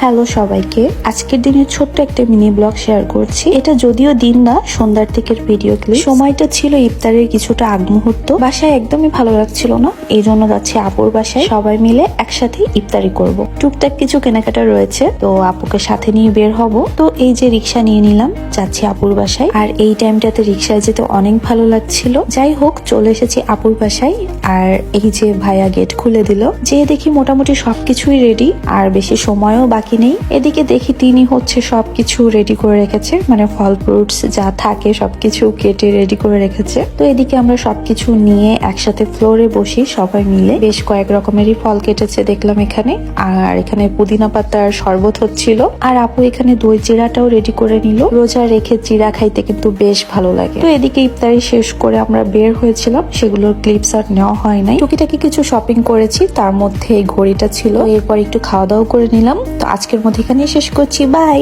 Hello সবাইকে, আজকের দিনের ছোট্ট একটা মিনি ব্লগ শেয়ার করছি। এটা যদিও দিন না, সন্ধ্যার দিকের ভিডিও ক্লিপ। সময়টা ছিল ইফতারের কিছুটা আগ মুহূর্ত। বাসায় একদমই ভালো লাগছিল না, এই জন্য যাচ্ছি আপুর বাসায়। সবাই মিলে একসাথে ইফতারি করব। টুকটাক কিছু কেনাকাটা রয়েছে, তো আপুকে সাথে নিয়ে বের হব। তো এই যে রিক্সা নিয়ে নিলাম, যাচ্ছি আপুর বাসায়। আর এই টাইমটাতে রিক্সায় যেতে অনেক ভালো লাগছিল। যাই হোক, চলে এসেছি আপুর বাসায়। আর এই যে ভাইয়া গেট খুলে দিল, যে দেখি মোটামুটি সবকিছুই রেডি, আর বেশি সময়ও বাকি নেই। এদিকে দেখি তিনি হচ্ছে সবকিছু রেডি করে রেখেছে, মানে ফল ফ্রুটস যা থাকে সবকিছু কেটে রেডি করে রেখেছে। তো এদিকে আমরা সবকিছু নিয়ে একসাথে ফ্লোরে বসি সবাই মিলে। বেশ কয়েক রকমেরই ফল কেটেছে দেখলাম এখানে। আর এখানে পুদিনা পাতার শরবত হচ্ছিল। আর আপু এখানে দই চিড়াটাও রেডি করে নিল। রোজা রেখে চিড়া খাইতে কিন্তু বেশ ভালো লাগে। তো এদিকে ইফতারি শেষ করে আমরা বের হয়েছিলাম, সেগুলোর ক্লিপস আর নেওয়া হয় নাই। টুকিটাকি কিছু শপিং করেছি, তার মধ্যে এই ঘড়িটা ছিল। এরপর একটু খাওয়া দাওয়া করে নিলাম। তো আজকের মধ্যে এখানেই শেষ করছি, বাই।